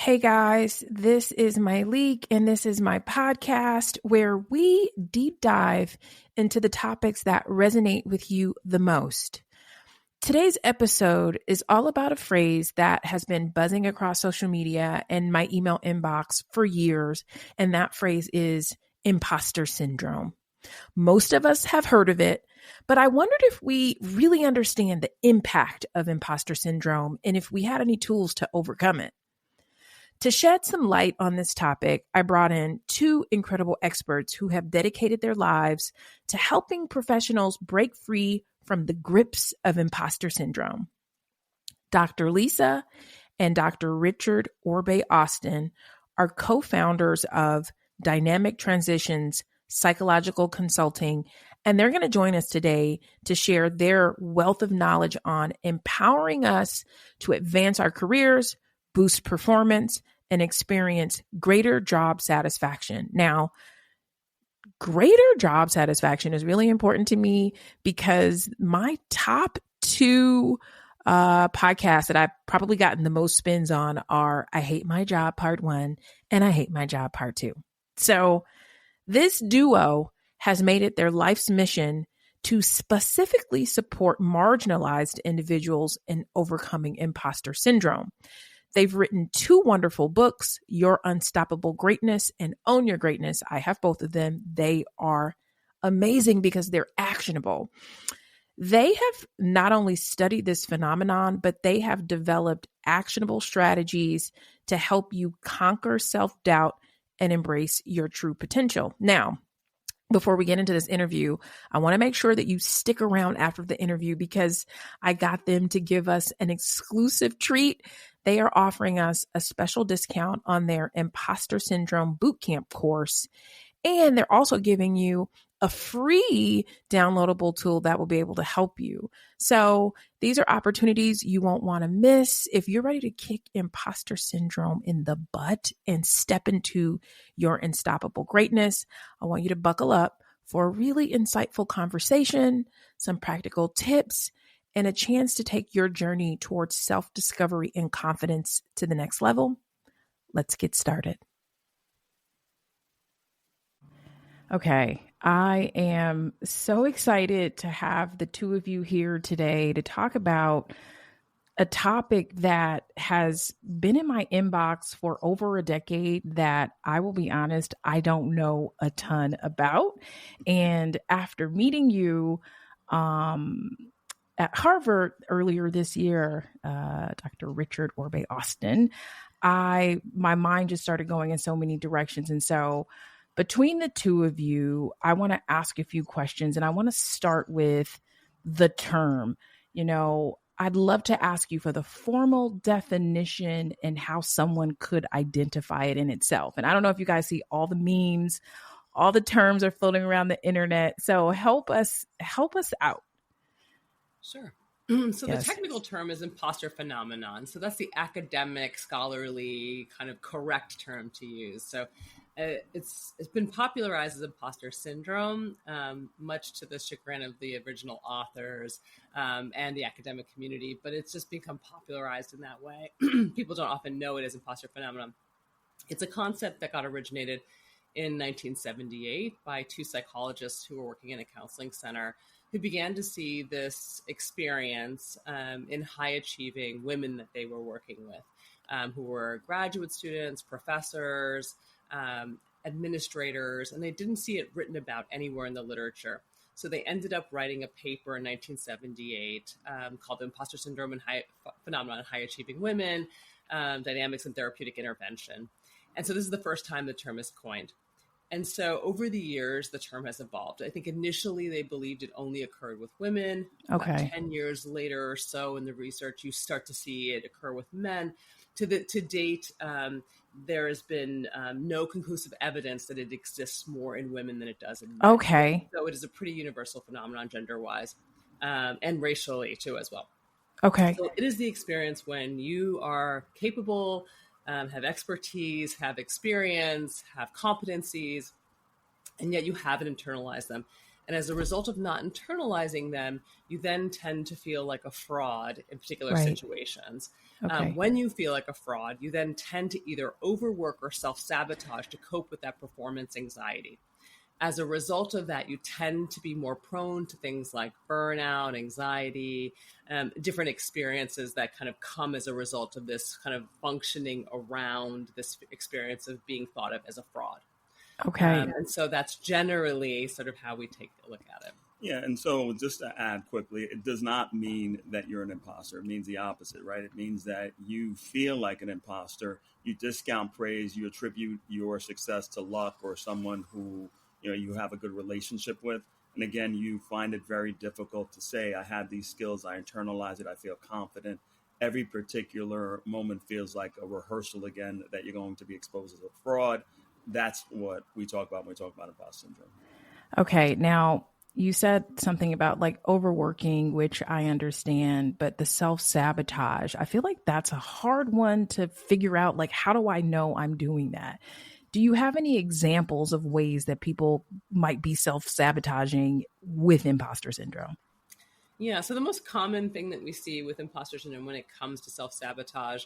Hey guys, this is my leak and this is my podcast where we deep dive into the topics that resonate with you the most. Today's episode is all about a phrase that has been buzzing across social media and my email inbox for years, and that phrase is imposter syndrome. Most of us have heard of it, but I wondered if we really understand the impact of imposter syndrome and if we had any tools to overcome it. To shed some light on this topic, I brought in two incredible experts who have dedicated their lives to helping professionals break free from the grips of imposter syndrome. Dr. Lisa and Dr. Richard Orbe-Austin are co-founders of Dynamic Transitions Psychological Consulting, and they're going to join us today to share their wealth of knowledge on empowering us to advance our careers, boost performance, and experience greater job satisfaction. Now, greater job satisfaction is really important to me because my top two podcasts that I've probably gotten the most spins on are I Hate My Job Part 1 and I Hate My Job Part 2. So this duo has made it their life's mission to specifically support marginalized individuals in overcoming imposter syndrome. They've written two wonderful books, Your Unstoppable Greatness and Own Your Greatness. I have both of them. They are amazing because they're actionable. They have not only studied this phenomenon, but they have developed actionable strategies to help you conquer self-doubt and embrace your true potential. Now, before we get into this interview, I want to make sure that you stick around after the interview because I got them to give us an exclusive treat. They are offering us a special discount on their Imposter Syndrome Bootcamp course. And they're also giving you a free downloadable tool that will be able to help you. So these are opportunities you won't want to miss. If you're ready to kick imposter syndrome in the butt and step into your unstoppable greatness, I want you to buckle up for a really insightful conversation, some practical tips, and a chance to take your journey towards self-discovery and confidence to the next level. Let's get started. Okay, I am so excited to have the two of you here today to talk about a topic that has been in my inbox for over a decade that I will be honest, I don't know a ton about. And after meeting you, at Harvard earlier this year, Dr. Richard Orbe-Austin, my mind just started going in so many directions. And so between the two of you, I want to ask a few questions, and I want to start with the term. I'd love to ask you for the formal definition and how someone could identify it in itself. And I don't know if you guys see all the memes, all the terms are floating around the internet. So help us out. Sure. So yes. The technical term is imposter phenomenon. So that's the academic, scholarly, kind of correct term to use. So it's been popularized as imposter syndrome, much to the chagrin of the original authors and the academic community, but it's just become popularized in that way. People don't often know it as imposter phenomenon. It's a concept that got originated in 1978 by two psychologists who were working in a counseling center who began to see this experience in high-achieving women that they were working with, who were graduate students, professors, administrators, and they didn't see it written about anywhere in the literature. So they ended up writing a paper in 1978 called Imposter Syndrome and Phenomenon in High-Achieving Women, Dynamics and Therapeutic Intervention. And so this is the first time the term is coined. And so over the years, the term has evolved. I think initially they believed it only occurred with women. Okay. About 10 years later or so in the research, you start to see it occur with men. To date, there has been no conclusive evidence that it exists more in women than it does in men. Okay. So it is a pretty universal phenomenon gender-wise and racially too as well. Okay. So it is the experience when you are capable, have expertise, have experience, have competencies, and yet you haven't internalized them. And as a result of not internalizing them, you then tend to feel like a fraud in particular Right. situations. Okay. When you feel like a fraud, you then tend to either overwork or self-sabotage to cope with that performance anxiety. As a result of that, you tend to be more prone to things like burnout, anxiety, different experiences that kind of come as a result of this kind of functioning around this experience of being thought of as a fraud. Okay. And so that's generally sort of how we take a look at it. Yeah, and so just to add quickly, it does not mean that you're an imposter. It means the opposite, right? It means that you feel like an imposter. You discount praise. You attribute your success to luck or someone who you have a good relationship with. And again, you find it very difficult to say, I have these skills, I internalize it, I feel confident. Every particular moment feels like a rehearsal again that you're going to be exposed as a fraud. That's what we talk about when we talk about imposter syndrome. Okay. Now, you said something about like overworking, which I understand, but the self-sabotage, I feel like that's a hard one to figure out. Like, how do I know I'm doing that? Do you have any examples of ways that people might be self-sabotaging with imposter syndrome? Yeah, so the most common thing that we see with imposter syndrome when it comes to self-sabotage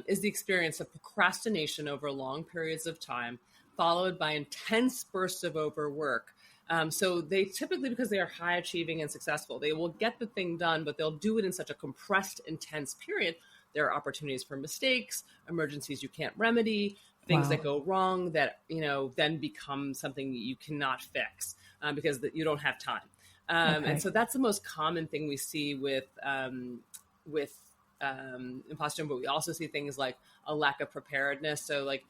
is the experience of procrastination over long periods of time, followed by intense bursts of overwork. So they typically, because they are high achieving and successful, they will get the thing done, but they'll do it in such a compressed, intense period. There are opportunities for mistakes, emergencies you can't remedy, things that go wrong that, then become something you cannot fix because you don't have time. And so that's the most common thing we see with imposter, but we also see things like a lack of preparedness. So like,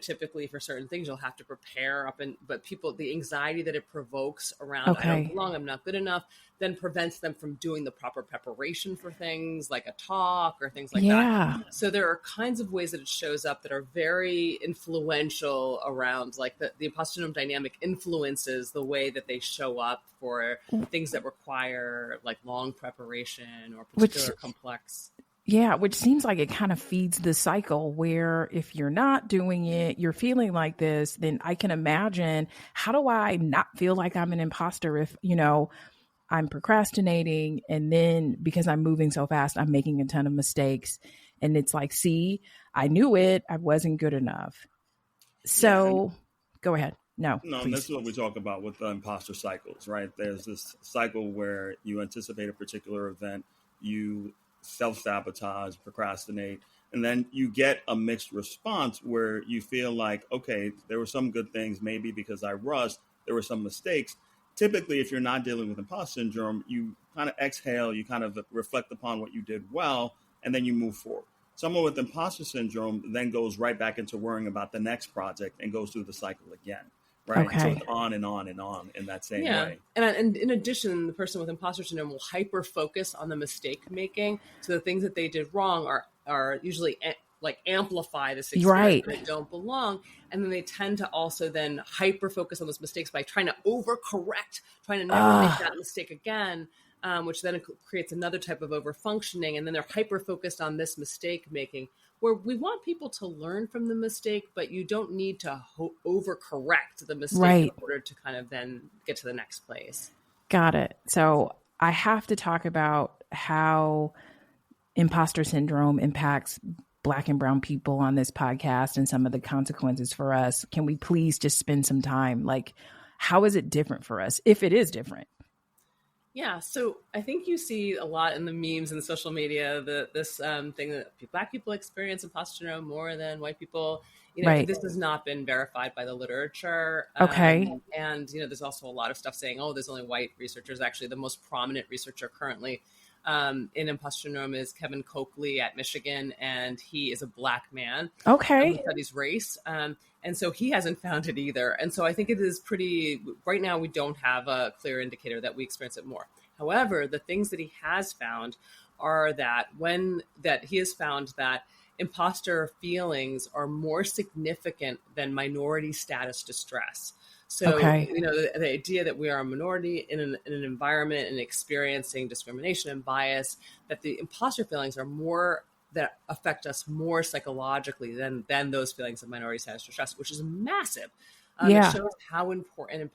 typically for certain things, you'll have to prepare but people, the anxiety that it provokes around, I don't belong, I'm not good enough, then prevents them from doing the proper preparation for things like a talk or things like that. So there are kinds of ways that it shows up that are very influential around like the imposter syndrome dynamic influences the way that they show up for things that require like long preparation or particular complex. Yeah, which seems like it kind of feeds the cycle where if you're not doing it, you're feeling like this, then I can imagine, how do I not feel like I'm an imposter if, I'm procrastinating and then because I'm moving so fast, I'm making a ton of mistakes. And it's like, I knew it, I wasn't good enough. So go ahead. No, and this is what we talk about with the imposter cycles, right? There's this cycle where you anticipate a particular event, you self-sabotage, procrastinate, and then you get a mixed response where you feel like, okay, there were some good things, maybe because I rushed, there were some mistakes. Typically, if you're not dealing with imposter syndrome, you kind of exhale, you kind of reflect upon what you did well, and then you move forward. Someone with imposter syndrome then goes right back into worrying about the next project and goes through the cycle again. Right. So it's on and on and on in that same way. And in addition, the person with imposter syndrome will hyper focus on the mistake making. So the things that they did wrong are usually like amplify this experience that don't belong. And then they tend to also then hyper focus on those mistakes by trying to overcorrect, trying to never make that mistake again, which then creates another type of over functioning. And then they're hyper focused on this mistake making, where we want people to learn from the mistake, but you don't need to overcorrect the mistake in order to kind of then get to the next place. Got it. So I have to talk about how imposter syndrome impacts Black and brown people on this podcast and some of the consequences for us. Can we please just spend some time? Like, how is it different for us, if it is different? Yeah, so I think you see a lot in the memes and social media, this thing that Black people experience imposter syndrome more than white people. This has not been verified by the literature. And, there's also a lot of stuff saying, there's only white researchers. Actually, the most prominent researcher currently in imposter syndrome is Kevin Coakley at Michigan, and he is a Black man. Who studies race. And so he hasn't found it either. And so I think it is right now we don't have a clear indicator that we experience it more. However, the things that he has found are that he has found that imposter feelings are more significant than minority status distress. So, the idea that we are a minority in an environment and experiencing discrimination and bias, that the imposter feelings are more that affect us more psychologically than those feelings of minority status distress, which is massive. It shows how important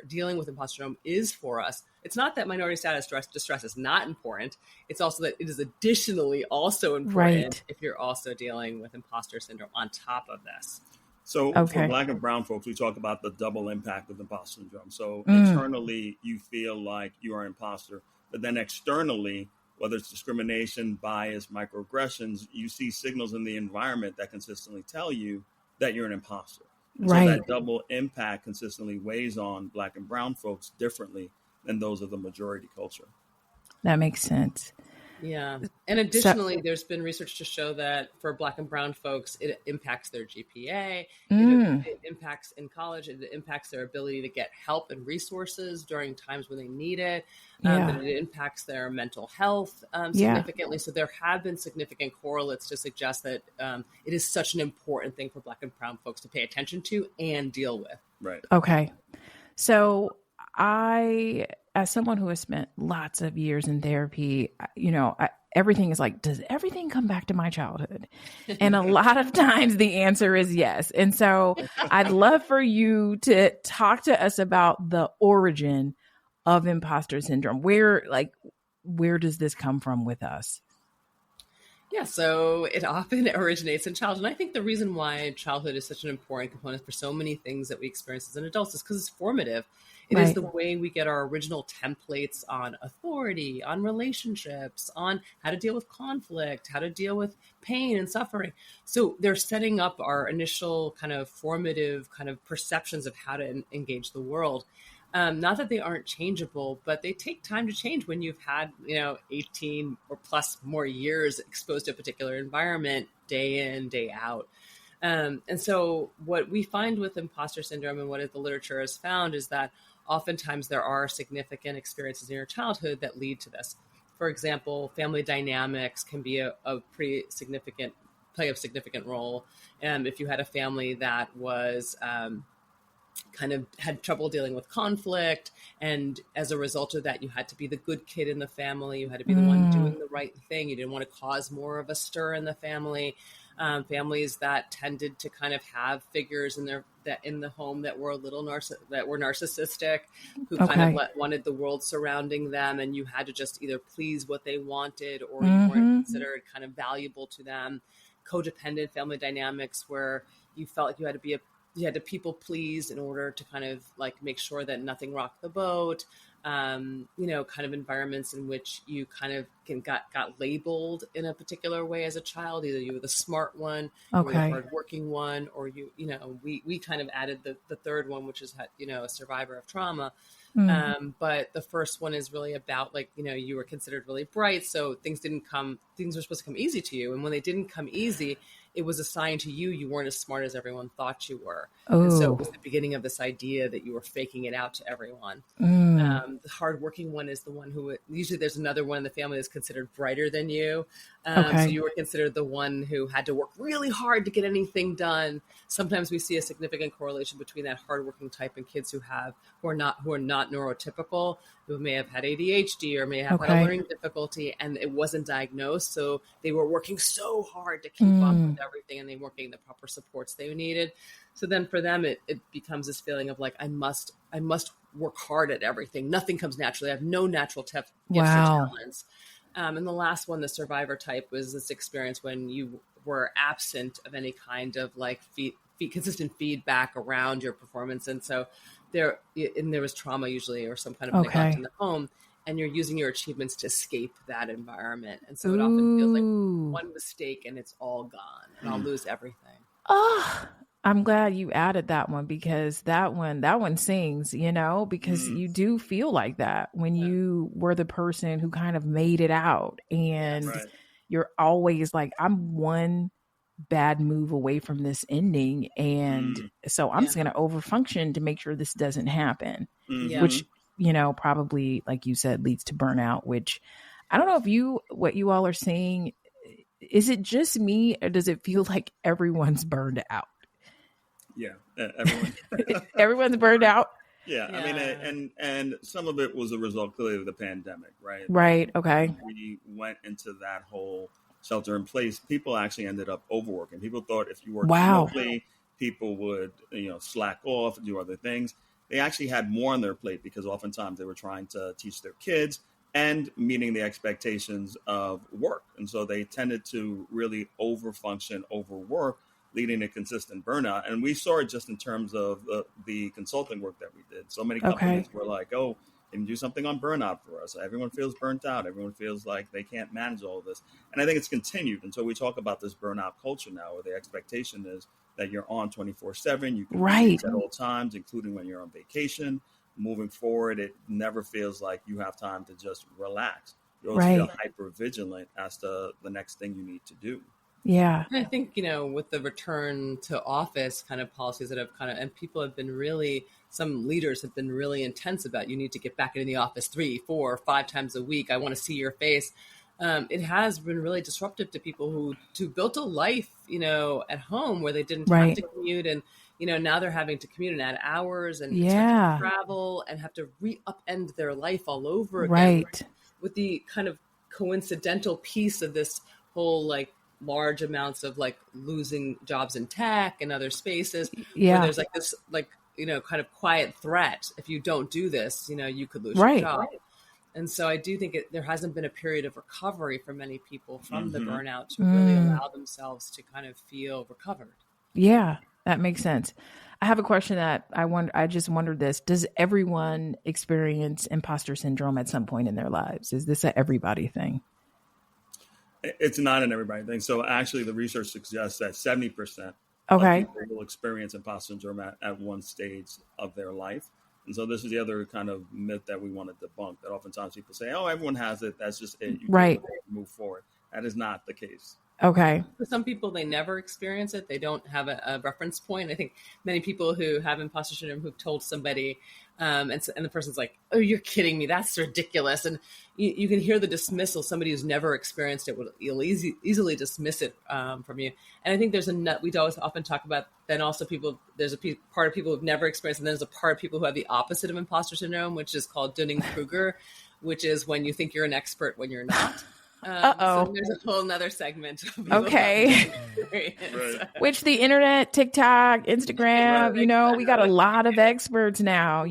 dealing with imposter syndrome is for us. It's not that minority status distress is not important. It's also that it is additionally also important if you're also dealing with imposter syndrome on top of this. So for Black and brown folks, we talk about the double impact of imposter syndrome. So internally, you feel like you are an imposter, but then externally, whether it's discrimination, bias, microaggressions, you see signals in the environment that consistently tell you that you're an imposter. And so that double impact consistently weighs on Black and brown folks differently than those of the majority culture. That makes sense. Yeah. And additionally, there's been research to show that for Black and brown folks, it impacts their GPA, it impacts in college, it impacts their ability to get help and resources during times when they need it, that it impacts their mental health significantly. So there have been significant correlates to suggest that it is such an important thing for Black and brown folks to pay attention to and deal with. Right. Okay. So as someone who has spent lots of years in therapy, everything is like, does everything come back to my childhood? And a lot of times the answer is yes. And so I'd love for you to talk to us about the origin of imposter syndrome. Where does this come from with us? Yeah, so it often originates in childhood. And I think the reason why childhood is such an important component for so many things that we experience as an adult is because it's formative. It is the way we get our original templates on authority, on relationships, on how to deal with conflict, how to deal with pain and suffering. So they're setting up our initial kind of formative kind of perceptions of how to engage the world. Not that they aren't changeable, but they take time to change when you've had, 18 or plus more years exposed to a particular environment day in, day out. And so what we find with imposter syndrome and what the literature has found is that oftentimes there are significant experiences in your childhood that lead to this. For example, family dynamics can be a pretty significant, play a significant role. If you had a family that was kind of had trouble dealing with conflict, and as a result of that, you had to be the good kid in the family. You had to be the one doing the right thing. You didn't want to cause more of a stir in the family. Families that tended to kind of have figures in the home that were a little narcissistic, who kind of wanted the world surrounding them, and you had to just either please what they wanted, or you weren't considered kind of valuable to them. Codependent family dynamics where you felt like you had to people please in order to kind of like make sure that nothing rocked the boat. Kind of environments in which you kind of got labeled in a particular way as a child. Either you were the smart one, you were the hardworking one, or we kind of added the third one, which is, a survivor of trauma. But the first one is really about you were considered really bright. So things were supposed to come easy to you. And when they didn't come easy, it was a sign to you weren't as smart as everyone thought you were. And so it was the beginning of this idea that you were faking it out to everyone. The hardworking one is the one who usually there's another one in the family that's considered brighter than you. So you were considered the one who had to work really hard to get anything done. Sometimes we see a significant correlation between that hardworking type and kids who are not neurotypical, who may have had ADHD or may have had a learning difficulty, and it wasn't diagnosed. So they were working so hard to keep up with everything, and they weren't getting the proper supports they needed. So then for them, it becomes this feeling of like, I must work hard at everything. Nothing comes naturally. I have no natural gifts or talents. And the last one, the survivor type, was this experience when you were absent of any kind of like consistent feedback around your performance. And so there was trauma usually, or some kind of neglect in the home, and you're using your achievements to escape that environment. And so it often feels like one mistake and it's all gone, and I'll lose everything. Oh, I'm glad you added that one, because that one sings, because you do feel like that when you were the person who kind of made it out, and you're always like, I'm one bad move away from this ending. And so I'm just going to overfunction to make sure this doesn't happen, which, probably, like you said, leads to burnout, which I don't know if what you all are saying, is it just me, or does it feel like everyone's burned out? Yeah, everyone. Everyone's burned out. Yeah, I mean, and some of it was a result clearly of the pandemic, right? Right. Okay. We went into that whole shelter in place. People actually ended up overworking. People thought if you worked remotely, people would, slack off, do other things. They actually had more on their plate because oftentimes they were trying to teach their kids and meeting the expectations of work. And so they tended to really overfunction, overwork, leading to consistent burnout. And we saw it just in terms of the consulting work that we did. So many companies were like, oh, can you do something on burnout for us? Everyone feels burnt out. Everyone feels like they can't manage all of this. And I think it's continued. And so we talk about this burnout culture now, where the expectation is that you're on 24/7. You can reach at all times, including when you're on vacation. Moving forward, it never feels like you have time to just relax. You always feel hyper vigilant as to the next thing you need to do. Yeah. I think, with the return to office kind of policies that have and people have been really, some leaders have been really intense about, you need to get back into the office 3, 4, 5 times a week. I want to see your face. It has been really disruptive to people who built a life, at home where they didn't have to commute. And, now they're having to commute and add hours and expect to travel and have to upend their life all over again. With the kind of coincidental piece of this whole, large amounts of losing jobs in tech and other spaces where there's this kind of quiet threat. If you don't do this, you could lose your job. And so I do think there hasn't been a period of recovery for many people from the burnout to really allow themselves to kind of feel recovered. Yeah, that makes sense. I have a question that I just wondered this. Does everyone experience imposter syndrome at some point in their lives? Is this an everybody thing? It's not an everybody thing. So actually the research suggests that 70% of people will experience imposter syndrome at one stage of their life. And so this is the other kind of myth that we want to debunk, that oftentimes people say, oh, everyone has it. That's just it. You can move forward. That is not the case. Okay. For some people, they never experience it. They don't have a reference point. I think many people who have imposter syndrome who've told somebody, and the person's like, oh, you're kidding me. That's ridiculous. And you can hear the dismissal. Somebody who's never experienced it will easily dismiss it from you. And I think there's we always often talk about, then also there's a part of people who've never experienced, and then there's a part of people who have the opposite of imposter syndrome, which is called Dunning-Kruger, which is when you think you're an expert when you're not. So there's a whole nother segment. Which the internet, TikTok, Instagram, we got a lot of experts now,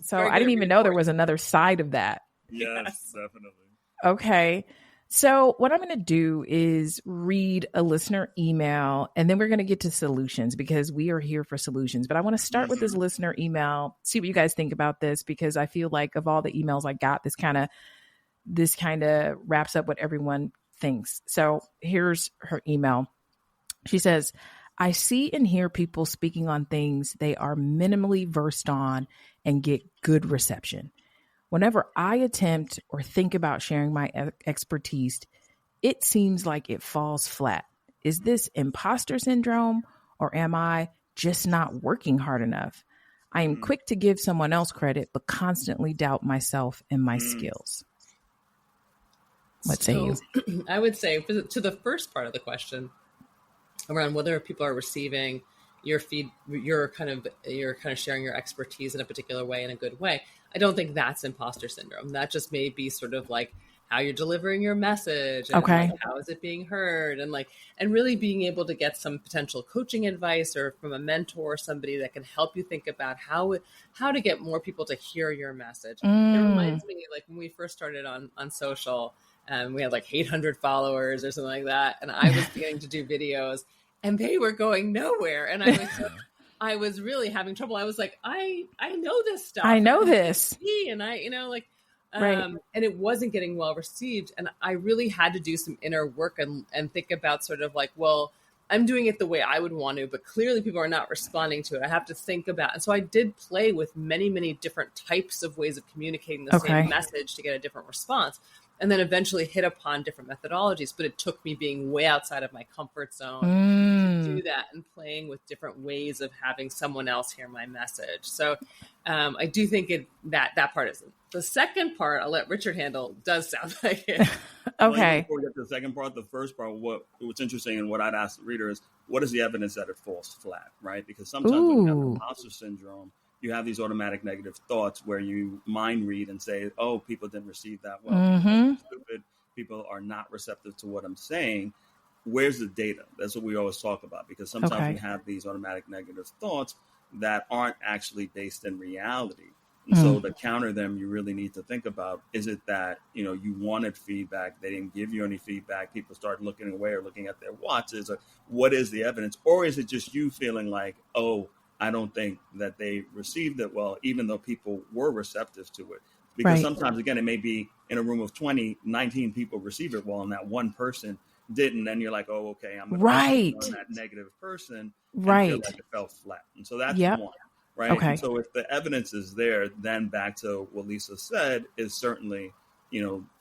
so I didn't even know there was another side of that. Yes, definitely. Okay. So what I'm going to do is read a listener email, and then we're going to get to solutions because we are here for solutions. But I want to start with this listener email, see what you guys think about this, because I feel like of all the emails I got, this kind of wraps up what everyone thinks. So here's her email. She says, I see and hear people speaking on things they are minimally versed on and get good reception. Whenever I attempt or think about sharing my expertise, it seems like it falls flat. Is this imposter syndrome, or am I just not working hard enough? I am quick to give someone else credit, but constantly doubt myself and my skills. What say you? I would say to the first part of the question around whether people are receiving your you're kind of sharing your expertise in a particular way, in a good way. I don't think that's imposter syndrome. That just may be sort of like how you're delivering your message and how is it being heard, and really being able to get some potential coaching advice or from a mentor, somebody that can help you think about how to get more people to hear your message. It reminds me when we first started on social, we had 800 followers or something like that. And I was beginning to do videos and they were going nowhere. And I was really having trouble. I was like, I know this stuff. I know this. And and it wasn't getting well received. And I really had to do some inner work and think about sort of well, I'm doing it the way I would want to, but clearly people are not responding to it. I have to think about, and so I did play with many, many different types of ways of communicating the same message to get a different response. And then eventually hit upon different methodologies, but it took me being way outside of my comfort zone to do that and playing with different ways of having someone else hear my message. So I do think that part isn't. The second part, I'll let Richard handle, does sound like it. Okay. Before we get to the second part, the first part, what's interesting and what I'd ask the reader is, what is the evidence that it falls flat, right? Because sometimes when you have imposter syndrome, you have these automatic negative thoughts where you mind read and say, oh, people didn't receive that well. People are stupid. People are not receptive to what I'm saying. where's the data? That's what we always talk about, because sometimes we have these automatic negative thoughts that aren't actually based in reality. And so to counter them, you really need to think about, is it that, you wanted feedback, they didn't give you any feedback, people start looking away or looking at their watches, or what is the evidence? Or is it just you feeling like, oh, I don't think that they received it well, even though people were receptive to it? Because sometimes, again, it may be in a room of 20, 19 people receive it well, and that one person didn't. And you're like, oh, okay, I'm going to on that negative person and feel like it fell flat. And so that's one. Right. Okay. And so if the evidence is there, then back to what Lisa said, is certainly,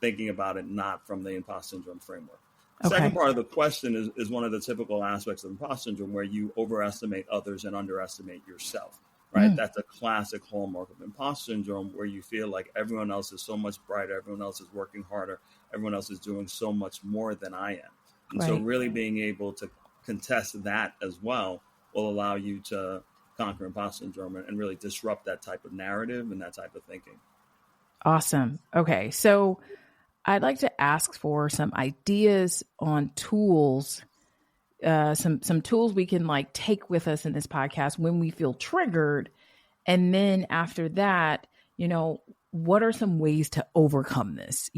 thinking about it not from the imposter syndrome framework. Second part of the question is one of the typical aspects of imposter syndrome, where you overestimate others and underestimate yourself. Right. That's a classic hallmark of imposter syndrome, where you feel like everyone else is so much brighter, everyone else is working harder, everyone else is doing so much more than I am. And so really being able to contest that as well will allow you to conquer imposter syndrome and really disrupt that type of narrative and that type of thinking. Awesome. Okay. So I'd like to ask for some ideas on tools, some tools we can take with us in this podcast when we feel triggered. And then after that, what are some ways to overcome this?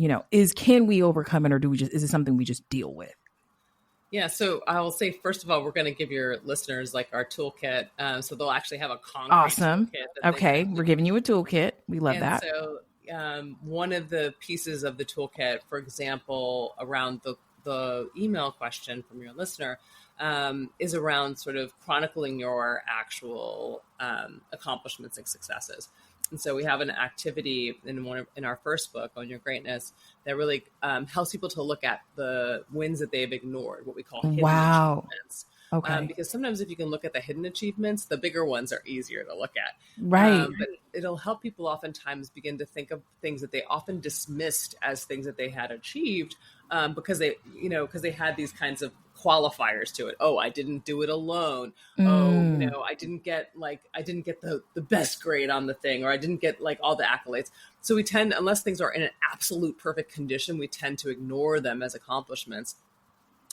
Can we overcome it, or is it something we just deal with? Yeah, so I will say, first of all, we're going to give your listeners our toolkit. So they'll actually have a concrete toolkit. Okay, we're giving you a toolkit. We love that. So one of the pieces of the toolkit, for example, around the email question from your listener, is around sort of chronicling your actual accomplishments and successes. And so we have an activity in our first book, On Your Greatness, that really helps people to look at the wins that they've ignored, what we call hidden achievements. Okay. Because sometimes if you can look at the hidden achievements, the bigger ones are easier to look at. Right. But it'll help people oftentimes begin to think of things that they often dismissed as things that they had achieved, because they had these kinds of qualifiers to it. Oh, I didn't do it alone. Oh, I didn't get the best grade on the thing, or I didn't get all the accolades. So we tend, unless things are in an absolute perfect condition, we tend to ignore them as accomplishments.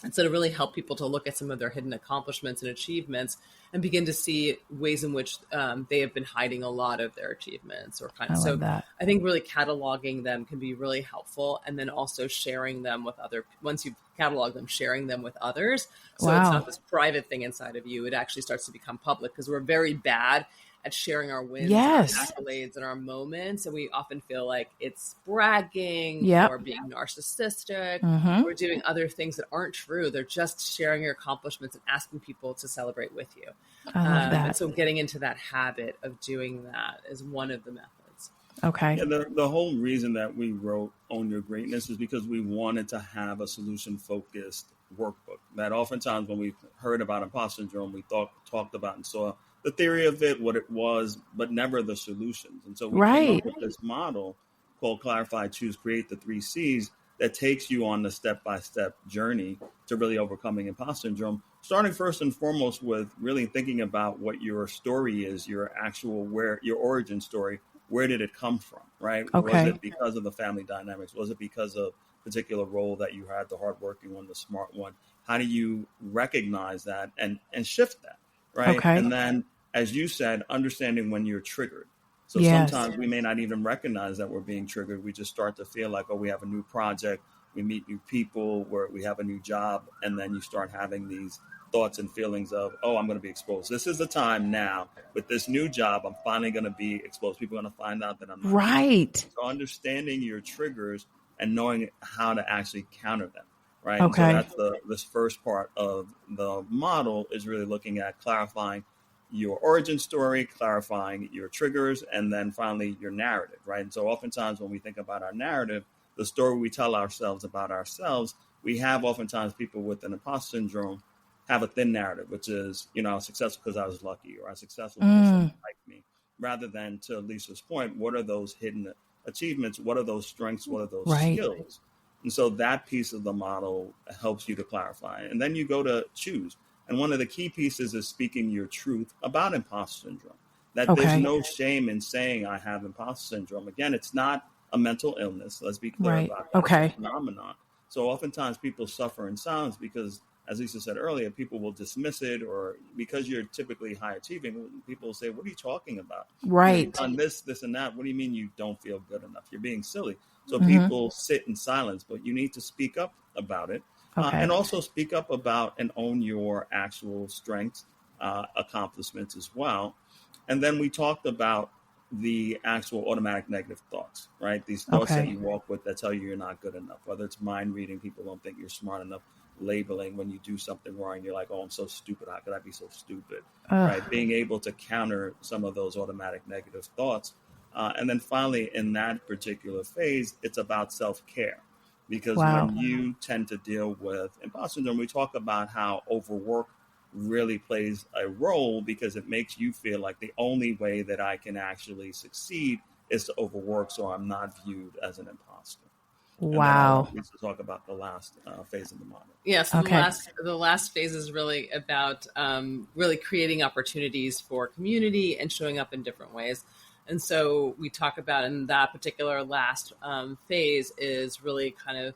And so to really help people to look at some of their hidden accomplishments and achievements and begin to see ways in which they have been hiding a lot of their achievements I think really cataloging them can be really helpful. And then also sharing them with once you've cataloged them, sharing them with others. So it's not this private thing inside of you. It actually starts to become public, because we're very bad at sharing our wins, our accolades, and our moments. And we often feel like it's bragging or being narcissistic or doing other things that aren't true. They're just sharing your accomplishments and asking people to celebrate with you. I love that. And so getting into that habit of doing that is one of the methods. Okay. Yeah, the whole reason that we wrote Own Your Greatness is because we wanted to have a solution-focused workbook that oftentimes when we heard about imposter syndrome, we talked about and saw the theory of it, what it was, but never the solutions. And so we came up with this model called Clarify, Choose, Create, the 3 C's, that takes you on the step-by-step journey to really overcoming imposter syndrome, starting first and foremost with really thinking about what your story is, your origin story. Where did it come from, right? Okay. Was it because of the family dynamics? Was it because of a particular role that you had, the hardworking one, the smart one? How do you recognize that and shift that? Right. Okay. And then, as you said, understanding when you're triggered. So sometimes we may not even recognize that we're being triggered. We just start to feel like, oh, we have a new project, we meet new people, we have a new job. And then you start having these thoughts and feelings of, oh, I'm going to be exposed. This is the time now with this new job. I'm finally going to be exposed. People are going to find out that I'm not. Right. So understanding your triggers and knowing how to actually counter them. Right. Okay. And so that's this first part of the model, is really looking at clarifying your origin story, clarifying your triggers, and then finally your narrative. Right. And so oftentimes when we think about our narrative, the story we tell ourselves about ourselves, we have oftentimes people with an imposter syndrome have a thin narrative, which is, I was successful because I was lucky, or I was successful because someone liked me, rather than, to Lisa's point, what are those hidden achievements? What are those strengths? What are those skills? And so that piece of the model helps you to clarify. And then you go to choose. And one of the key pieces is speaking your truth about imposter syndrome. That there's no shame in saying I have imposter syndrome. Again, it's not a mental illness. Let's be clear about that. It's a phenomenon. So oftentimes people suffer in silence because as Lisa said earlier, people will dismiss it, or because you're typically high achieving, people will say, what are you talking about? Right. You've done this, and that. What do you mean you don't feel good enough? You're being silly. So people sit in silence, but you need to speak up about it. And also speak up about and own your actual strengths, accomplishments as well. And then we talked about the actual automatic negative thoughts, right? These thoughts that you walk with that tell you you're not good enough, whether it's mind reading, people don't think you're smart enough, labeling when you do something wrong, you're like, oh, I'm so stupid. How could I be so stupid? Right? Being able to counter some of those automatic negative thoughts. And then finally, in that particular phase, it's about self-care. Because when you tend to deal with imposter syndrome, we talk about how overwork really plays a role because it makes you feel like the only way that I can actually succeed is to overwork, so I'm not viewed as an imposter. Wow. And then I'll talk about the last phase of the model. Yes, the last phase is really about really creating opportunities for community and showing up in different ways. And so we talk about in that particular last phase is really kind of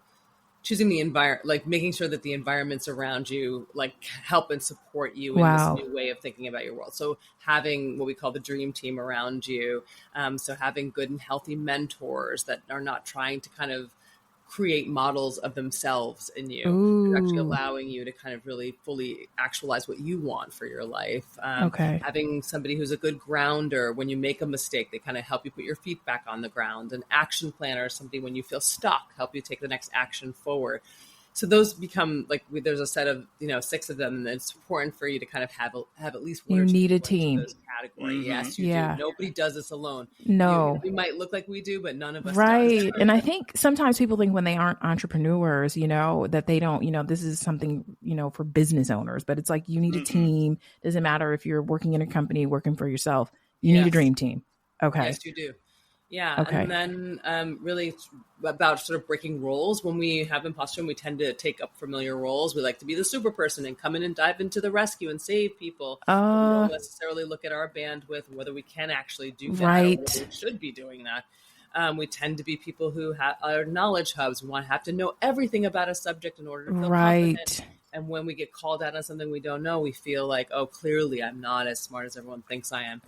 choosing the environment, like making sure that the environments around you like help and support you in this new way of thinking about your world. So having what we call the dream team around you. So having good and healthy mentors that are not trying to kind of create models of themselves in you, actually allowing you to kind of really fully actualize what you want for your life. Having somebody who's a good grounder when you make a mistake, they kind of help you put your feet back on the ground. An action planner, somebody when you feel stuck, help you take the next action forward. So those become like, there's a set of, 6 of them, and it's important for you to kind of have at least one. You need a team. Those category. Yes, you do. Nobody does this alone. No. We might look like we do, but none of us does. Right. And I think sometimes people think when they aren't entrepreneurs, that they don't, this is something, for business owners, but it's like you need a team. Doesn't matter if you're working in a company, working for yourself, you need a dream team. Okay. Yes, you do. Yeah. Okay. And then really about sort of breaking roles. When we have imposter, we tend to take up familiar roles. We like to be the super person and come in and dive into the rescue and save people. We don't necessarily look at our bandwidth, whether we can actually do that, or whether we should be doing that. We tend to be people who are knowledge hubs. We want to have to know everything about a subject in order to feel confident. And when we get called out on something we don't know, we feel like, oh, clearly I'm not as smart as everyone thinks I am.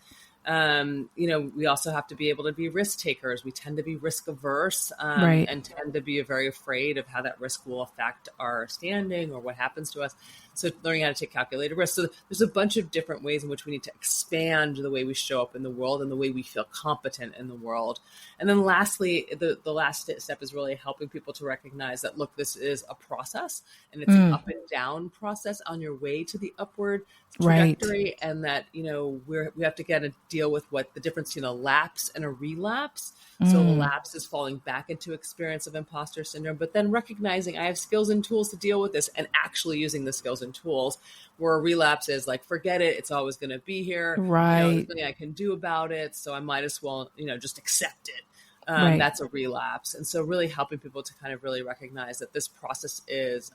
We also have to be able to be risk takers. We tend to be risk averse and tend to be very afraid of how that risk will affect our standing or what happens to us. So learning how to take calculated risks. So there's a bunch of different ways in which we need to expand the way we show up in the world and the way we feel competent in the world. And then lastly, the last step is really helping people to recognize that, look, this is a process, and it's an up and down process on your way to the upward trajectory. And that, we have to get a deal with what the difference between a lapse and a relapse. So a lapse is falling back into experience of imposter syndrome, but then recognizing I have skills and tools to deal with this and actually using the skills and tools, where a relapse is like, forget it. It's always going to be here. There's nothing I can do about it. So I might as well, just accept it. That's a relapse. And so really helping people to kind of really recognize that this process is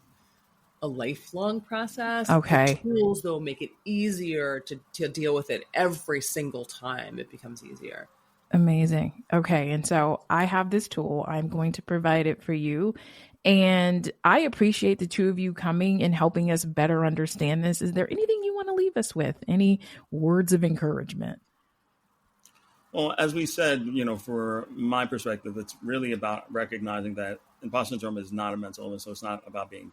a lifelong process. The tools, though, make it easier to deal with it every single time it becomes easier. Amazing. Okay. And so I have this tool. I'm going to provide it for you. And I appreciate the two of you coming and helping us better understand this. Is there anything you want to leave us with? Any words of encouragement? Well, as we said, for my perspective, it's really about recognizing that imposter syndrome is not a mental illness. So it's not about being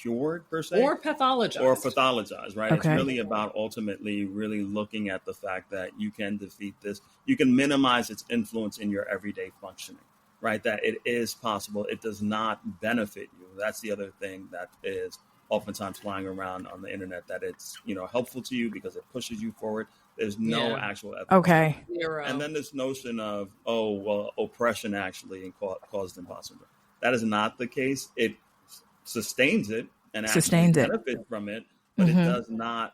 cured per se, or pathologized, right? It's really about ultimately really looking at the fact that you can defeat this. You can minimize its influence in your everyday functioning, right? That it is possible. It does not benefit you. That's the other thing that is oftentimes flying around on the internet, that it's, helpful to you because it pushes you forward. There's no actual evidence. Zero. And then this notion of, oppression actually caused imposter syndrome. That is not the case. It sustains it and actually benefit from it, but it does not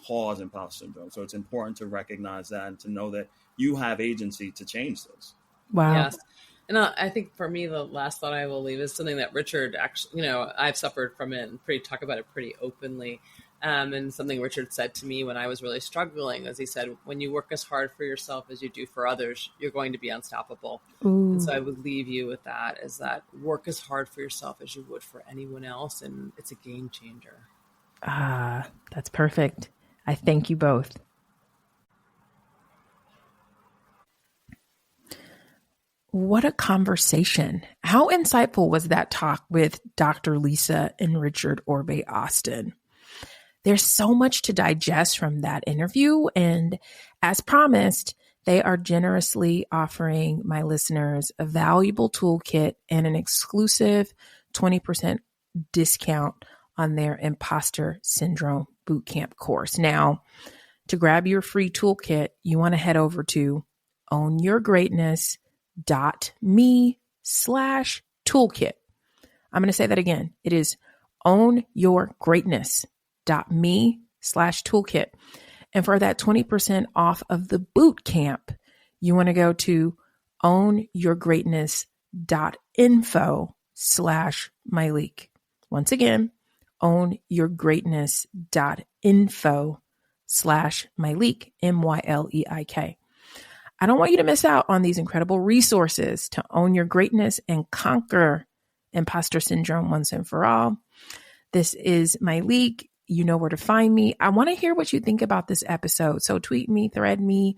cause imposter syndrome. So it's important to recognize that and to know that you have agency to change this. Wow. Yes. And I think for me, the last thought I will leave is something that Richard actually, I've suffered from it and talk about it pretty openly. And something Richard said to me when I was really struggling, as he said, when you work as hard for yourself as you do for others, you're going to be unstoppable. Ooh. And so I would leave you with that, is that work as hard for yourself as you would for anyone else. And it's a game changer. Ah, that's perfect. I thank you both. What a conversation. How insightful was that talk with Dr. Lisa and Richard Orbe-Austin? There's so much to digest from that interview. And as promised, they are generously offering my listeners a valuable toolkit and an exclusive 20% discount on their Imposter Syndrome Bootcamp course. Now, to grab your free toolkit, you want to head over to ownyourgreatness.me/toolkit. I'm going to say that again. It is ownyourgreatness.me/toolkit. And for that 20% off of the boot camp, you want to go to ownyourgreatness.info/myleek. Once again, ownyourgreatness.info/myleek, MYLEIK. I don't want you to miss out on these incredible resources to own your greatness and conquer imposter syndrome once and for all. This is Myleek. You know where to find me. I want to hear what you think about this episode. So tweet me, thread me,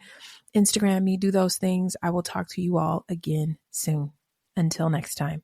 Instagram me, do those things. I will talk to you all again soon. Until next time.